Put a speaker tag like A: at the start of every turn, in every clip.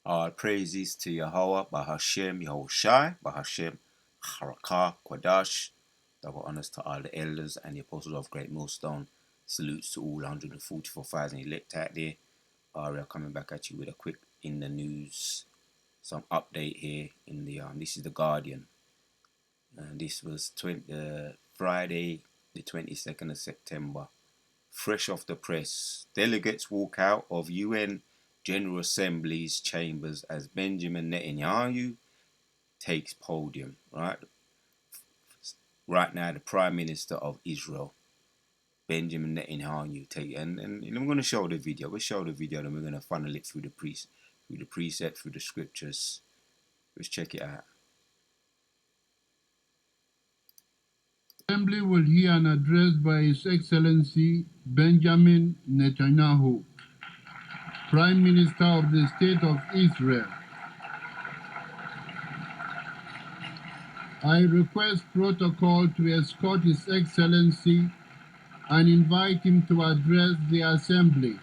A: All praises to Yahweh, Bahashem, Yahushai, Bahashem, Harakah, Kwadash. Double honors to all the elders and the apostles of Great Millstone. Salutes to all 144,000 elect out there. We are coming back at you with a quick in the news, some update here in the this is the Guardian, and this was Friday, the 22nd of September. Fresh off the press, delegates walk out of UN General Assembly's chambers as Benjamin Netanyahu takes podium. Right now, the Prime Minister of Israel, Benjamin Netanyahu, and I'm going to show the video. We'll show the video, and we're going to funnel it through the precept, through the scriptures. Let's check it out.
B: Assembly will hear an address by His Excellency Benjamin Netanyahu, Prime Minister of the State of Israel. I request protocol to escort His Excellency and invite him to address the Assembly.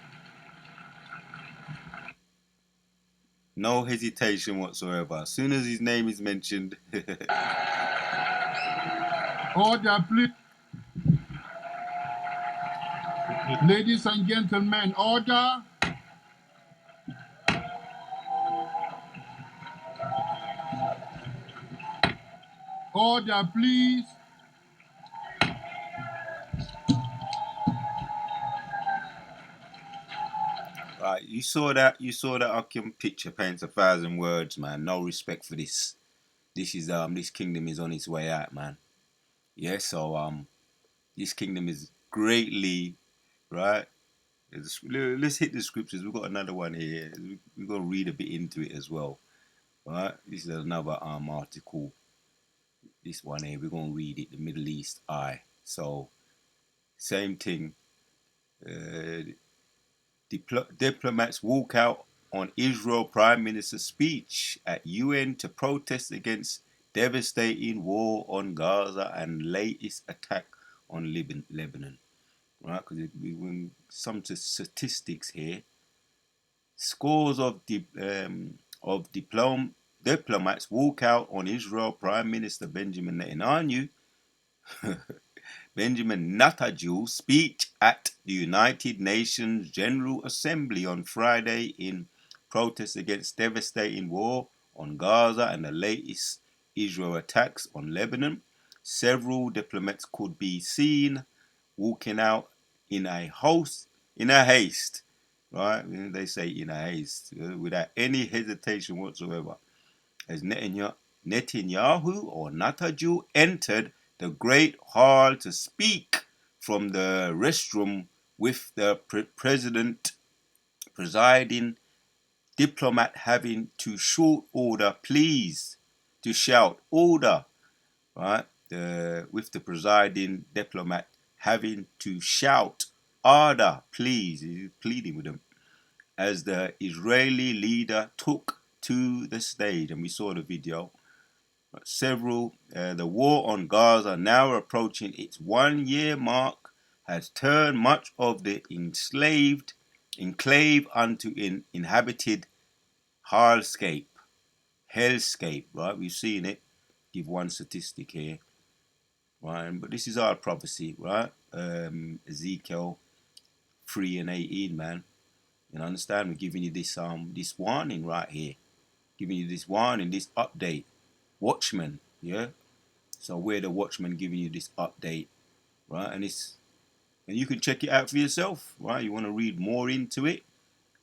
A: No hesitation whatsoever. As soon as his name is mentioned.
B: Order, please. Ladies and gentlemen, order. Order, please.
A: Right, you saw that Akim picture paints 1,000 words, man. No respect for this. This kingdom is on its way out, man. Yeah, so this kingdom is greatly, right? Let's hit the scriptures. We've got another one here. We're gonna read a bit into it as well. Right? This is another article. This one here, we're gonna read it, the Middle East Eye. So same thing. Diplomats walk out on Israel Prime Minister's speech at UN to protest against devastating war on Gaza and latest attack on Lebanon. Right? Because some statistics here. Scores of diplomats walk out on Israel Prime Minister Benjamin Netanyahu speech at the United Nations General Assembly on Friday in protest against devastating war on Gaza and the latest Israel attacks on Lebanon. Several diplomats could be seen walking out in a haste, right? They say in a haste, without any hesitation whatsoever, as Netanyahu entered the Great Hall to speak from the restroom with the president presiding diplomat having to shout order, please, to shout order, right? With the presiding diplomat having to shout order, please. He's pleading with them as the Israeli leader took to the stage, and we saw the video. The war on Gaza, now approaching its 1-year mark, has turned much of the enclave onto an inhabited hellscape, right? We've seen it. Give one statistic here, right? But this is our prophecy, right? Ezekiel 3:18, man. You understand? We're giving you this warning right here, giving you this warning, this update. Watchmen, yeah. So we're the watchmen giving you this update, right? And you can check it out for yourself, right? You want to read more into it.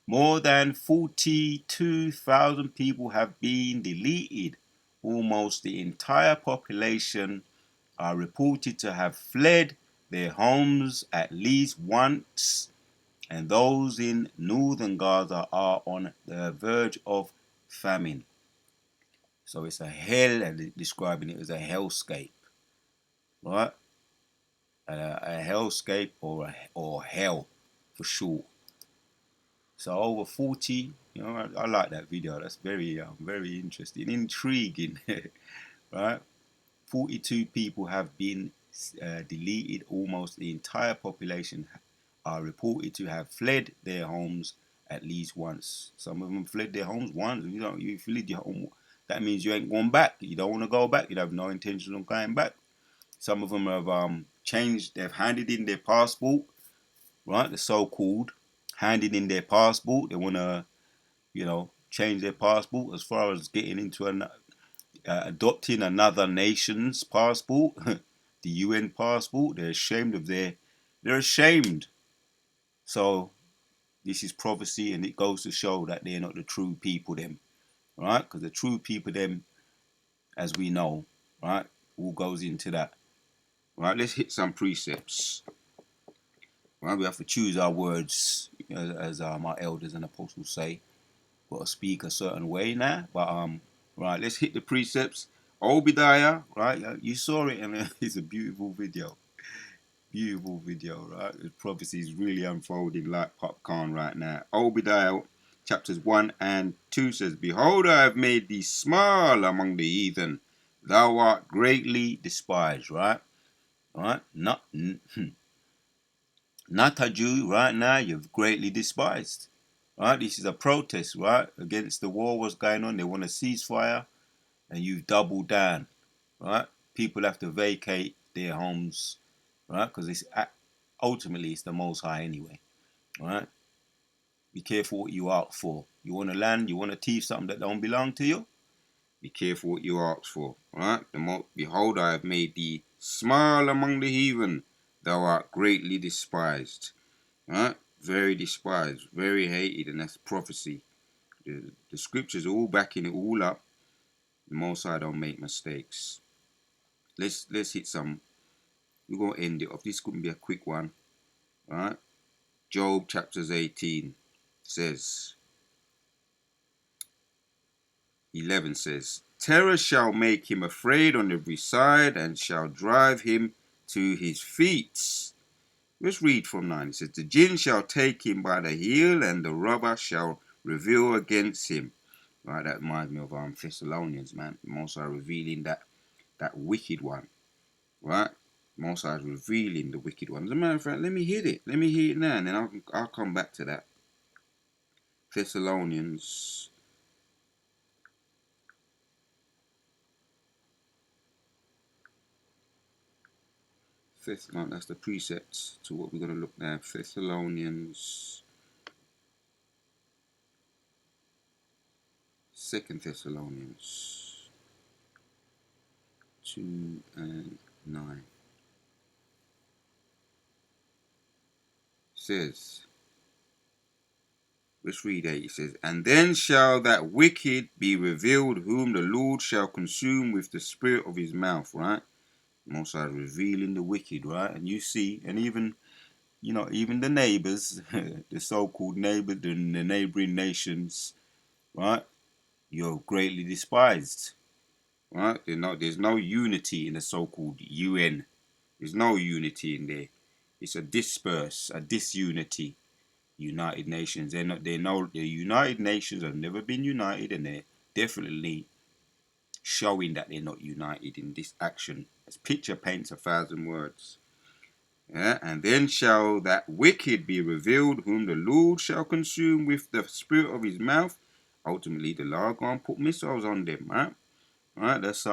A: More than 42,000 people have been deleted. Almost the entire population are reported to have fled their homes at least once, and those in northern Gaza are on the verge of famine. So it's a hell, and describing it as a hellscape, right? A hellscape or hell for short. So over 40, I like that video. That's very interesting, intriguing, right? 42 people have been deleted. Almost the entire population are reported to have fled their homes, at least once. Some of them fled their homes once. You know, if you leave your home, that means you ain't going back. You don't want to go back. You have no intention of going back. Some of them have changed. They've handed in their passport, right? The so-called handed in their passport. They want to, change their passport as far as getting into adopting another nation's passport, the UN passport. They're ashamed of they're ashamed. So this is prophecy, and it goes to show that they're not the true people, them, right? Because the true people, them, as we know, right, all goes into that. Right, let's hit some precepts. Right, we have to choose our words, as our elders and apostles say. Got to speak a certain way now, but right, let's hit the precepts. Obadiah, right, you saw it, and it's a beautiful video. Beautiful video, right? The prophecy is really unfolding like popcorn right now. Obadiah chapters 1 and 2 says, Behold, I have made thee small among the heathen. Thou art greatly despised, right? Right? Not a Jew, right now, you're greatly despised. Right? This is a protest, right? Against the war, what's going on. They want a ceasefire, and you've doubled down, right? People have to vacate their homes, right? Because it's ultimately it's the Most High anyway, right? Be careful what you ask for. You want to land, you want to thief something that don't belong to you. Be careful what you ask for, right? Behold, I have made thee small among the heathen. Thou art greatly despised, right? Very despised, very hated, and that's prophecy. The scriptures are all backing it all up. The Most High don't make mistakes. Let's hit some. We're gonna end it off. This couldn't be a quick one, right? Job chapters 18 says, 11 says, Terror shall make him afraid on every side, and shall drive him to his feet. Let's read from 9. It says, The jinn shall take him by the heel, and the robber shall reveal against him. Right, that reminds me of Thessalonians, man. Most are revealing that wicked one. Right? Most are revealing the wicked one. As a matter of fact, let me hit it. Let me hit it now, and then I'll come back to that. Thessalonians. That's the precepts to what we're going to look now. Thessalonians. 2 Thessalonians 2 and 9 says, let's read 8. It says, And then shall that wicked be revealed, whom the Lord shall consume with the spirit of his mouth, right? Most are revealing the wicked, right? And you see, and even the neighbors, the so-called neighbors, the neighboring nations, right? You're greatly despised, right? There's no unity in the so-called UN. There's no unity in there. It's a disunity. United Nations. The United Nations have never been united, and they're definitely showing that they're not united in this action. As picture paints 1,000 words. Yeah, and then shall that wicked be revealed, whom the Lord shall consume with the spirit of his mouth. Ultimately, the Lord gonna put missiles on them, right? Right. That's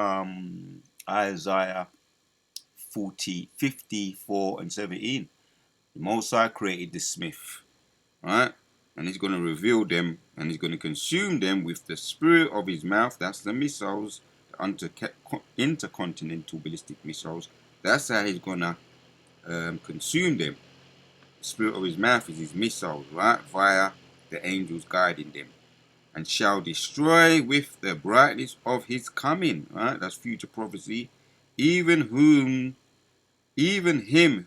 A: Isaiah 54 and 17. The Most High created the smith, right? And he's going to reveal them, and he's going to consume them with the spirit of his mouth. That's the missiles, the intercontinental ballistic missiles. That's how he's going to consume them. The spirit of his mouth is his missiles, right? Via the angels guiding them. And shall destroy with the brightness of his coming, right? That's future prophecy. Even him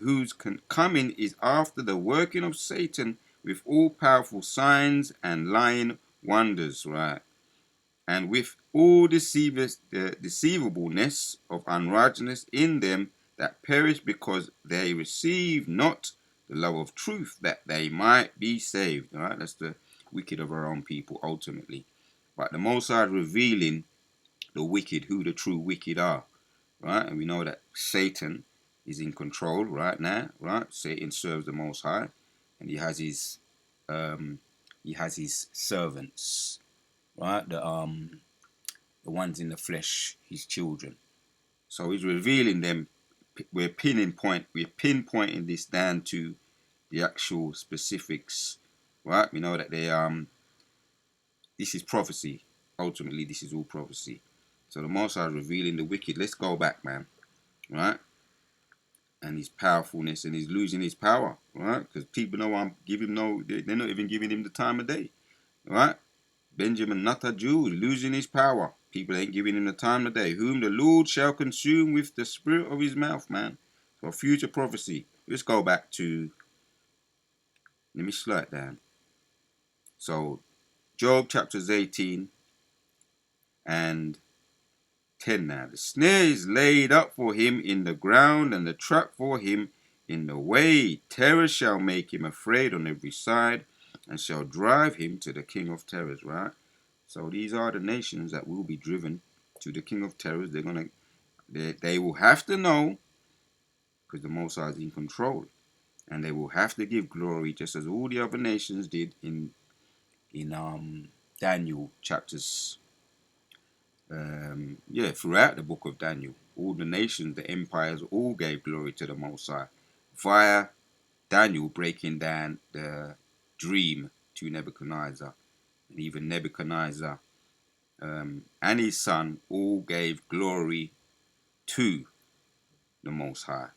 A: whose coming is after the working of Satan with all powerful signs and lying wonders, right? And with all deceivableness of unrighteousness in them that perish, because they receive not the love of truth, that they might be saved. All right, that's the wicked of our own people ultimately. But the Most High is revealing the wicked, who the true wicked are, right? And we know that Satan is in control right now, right? Satan serves the Most High, and he has his he has his servants, right? The ones in the flesh, his children. So he's revealing them. We're pinpointing this down to the actual specifics, right? We know that this is prophecy. Ultimately, this is all prophecy. So the Most High is revealing the wicked. Let's go back, man, right? And his powerfulness, and he's losing his power, right? Because people know they're not even giving him the time of day, right? Benjamin, not a Jew, is losing his power. People ain't giving him the time of day. Whom the Lord shall consume with the spirit of his mouth, man. So future prophecy. Let's go back to, let me slow it down. So Job chapters 18 and 10 now. The snare is laid up for him in the ground, and the trap for him in the way. Terror shall make him afraid on every side, and shall drive him to the king of terrors, right? So these are the nations that will be driven to the king of terrors. They will have to know, because the Most High is in control, and they will have to give glory, just as all the other nations did in Daniel chapters. Throughout the book of Daniel, all the nations, the empires, all gave glory to the Most High via Daniel breaking down the dream to Nebuchadnezzar, and even Nebuchadnezzar and his son all gave glory to the Most High.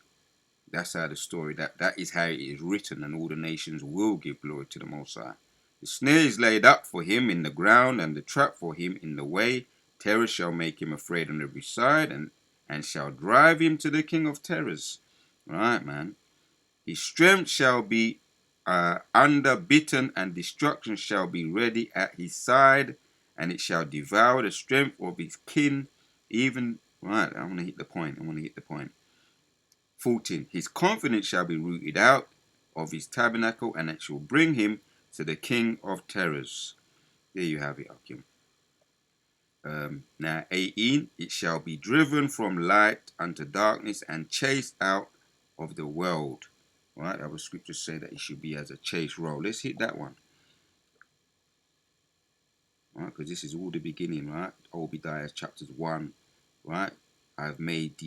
A: That's how the story, that is how it is written, and all the nations will give glory to the Most High. The snare is laid up for him in the ground, and the trap for him in the way. Terror shall make him afraid on every side, and shall drive him to the king of terrors. Right, man. His strength shall be underbitten, and destruction shall be ready at his side, and it shall devour the strength of his kin. Even, right, I want to hit the point. 14. His confidence shall be rooted out of his tabernacle, and it shall bring him to the king of terrors. There you have it, Akim. Now 18, it shall be driven from light unto darkness, and chased out of the world. Right, our scriptures say that it should be as a chase roll. Let's hit that one. Right, because this is all the beginning, right? Obadiah chapters 1, right? I have made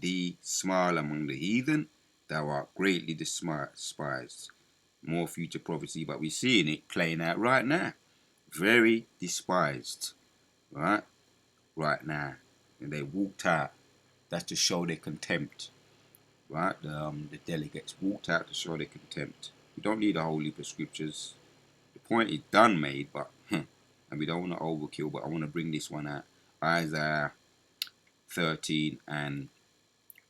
A: thee small among the heathen. Thou art greatly despised. More future prophecy, but we're seeing it playing out right now. Very despised, right? Right now. And they walked out. That's to show their contempt, right? The delegates walked out to show their contempt. We don't need a whole heap of scriptures. The point is done made, but and we don't want to overkill, but I want to bring this one out. Isaiah 13 and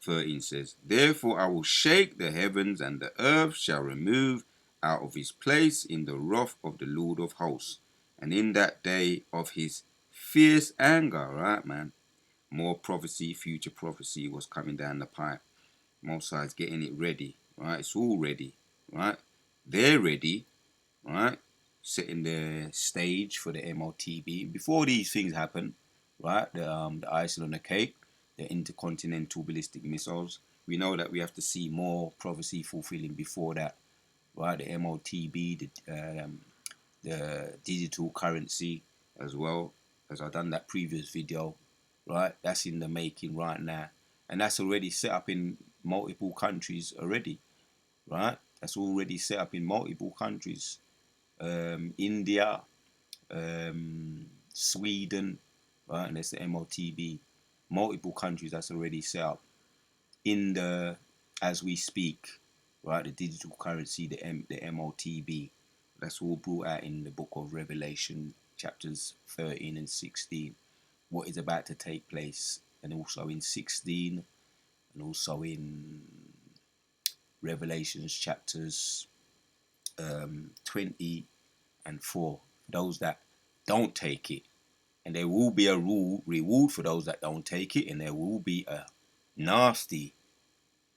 A: 13 says, Therefore I will shake the heavens, and the earth shall remove out of his place in the wrath of the Lord of hosts, and in that day of his fierce anger. Right, man? More prophecy, future prophecy was coming down the pipe. Most High's getting it ready, right? It's all ready, right? They're ready, right? Setting the stage for the MOTB. Before these things happen, right? The icing on the cake, the intercontinental ballistic missiles. We know that we have to see more prophecy fulfilling before that, right? The MOTB, the digital currency as well, as I've done that previous video, right? That's in the making right now, and that's already set up in multiple countries already, right? That's already set up in multiple countries. India, Sweden, right? And that's the MOTB. Multiple countries that's already set up in the, as we speak, right? The digital currency, the MOTB. That's all brought out in the book of Revelation, chapters 13 and 16. What is about to take place, and also in 16, and also in Revelations chapters 20 and 4. For those that don't take it, and there will be a reward for those that don't take it, and there will be a nasty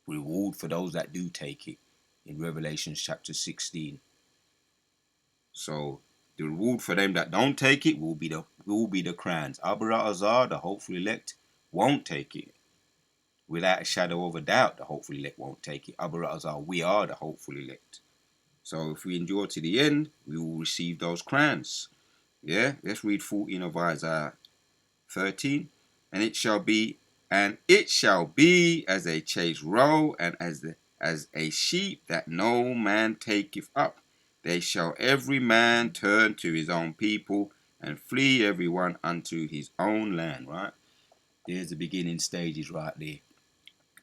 A: reward for those that do take it in Revelation chapter 16. So the reward for them that don't take it will be the crowns. Obadiah, the hopeful elect, won't take it. Without a shadow of a doubt, the hopeful elect won't take it. Obadiah, we are the hopeful elect. So if we endure to the end, we will receive those crowns. Yeah, let's read 14 of Isaiah 13. And it shall be as a chased roe, and as a sheep that no man taketh up. They shall every man turn to his own people, and flee every one unto his own land. Right? There's the beginning stages right there.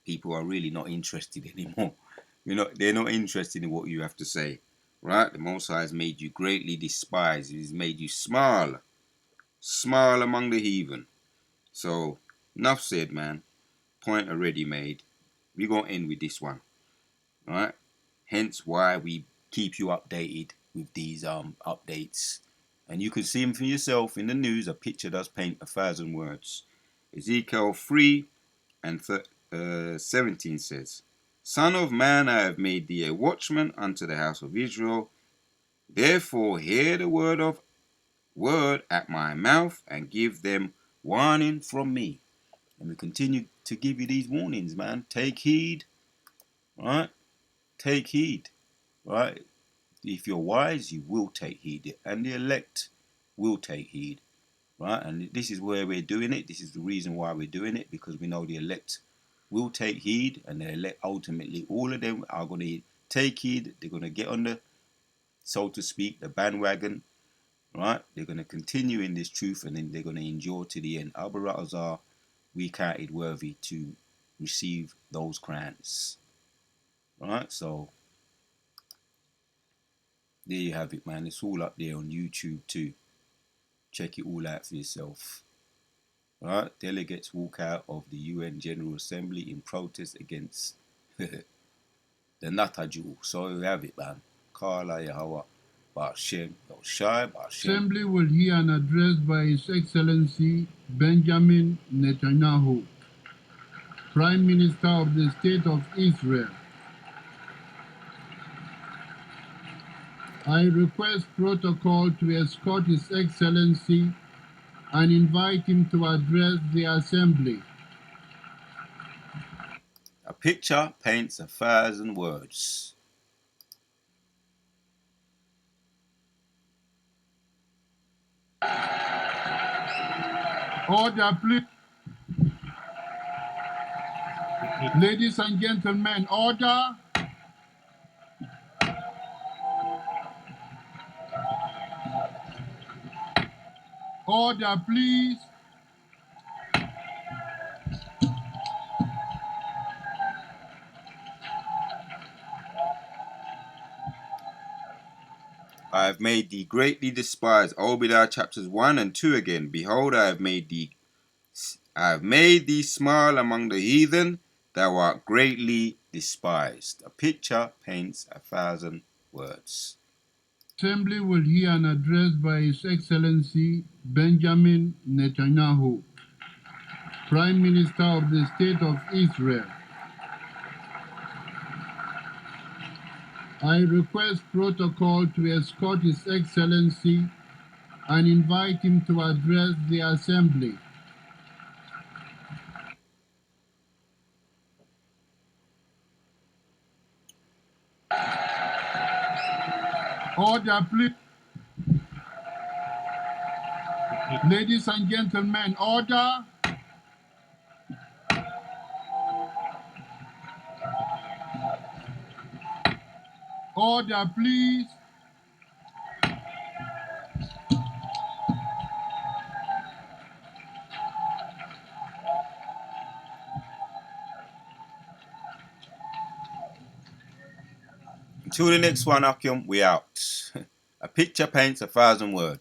A: People are really not interested anymore. They're not interested in what you have to say. Right? The Most High has made you greatly despised. He's made you small among the heathen. So, enough said, man. Point already made. We're going to end with this one. Alright? Hence why we keep you updated with these updates. And you can see them for yourself in the news. A picture does paint 1,000 words. Ezekiel 3 and 17 says, Son of man, I have made thee a watchman unto the house of Israel. Therefore hear the word at my mouth, and give them warning from me. And we continue to give you these warnings, man. Take heed, right? Take heed, right? If you're wise, you will take heed, and the elect will take heed, right? And this is where we're doing it. This is the reason why we're doing it, because we know the elect will take heed, and the elect ultimately, all of them are going to take heed. They're going to get on the, so to speak, the bandwagon, right? They're going to continue in this truth, and then they're going to endure to the end. Al-Baratazar, we counted worthy to receive those crowns. Right? So there you have it, man. It's all up there on YouTube too. Check it all out for yourself. Right? Delegates walk out of the UN General Assembly in protest against the Natajul. So you have it, man. Kala Yahweh Ba'Shem Yoshai Ba'Shem.
B: Assembly will hear an address by His Excellency Benjamin Netanyahu, Prime Minister of the State of Israel. I request protocol to escort His Excellency and invite him to address the Assembly.
A: A picture paints 1,000 words.
B: Order, please. Ladies and gentlemen, order. Order, please.
A: I have made thee greatly despised. Obadiah chapters 1 and 2 again. Behold, I have made thee small among the heathen. Thou art greatly despised. A picture paints 1,000 words.
B: Assembly will hear an address by His Excellency Benjamin Netanyahu, Prime Minister of the State of Israel. I request protocol to escort His Excellency and invite him to address the Assembly. Order, please. Ladies and gentlemen, order. Order, please.
A: Until the next one, Akim, we out. A picture paints 1,000 words.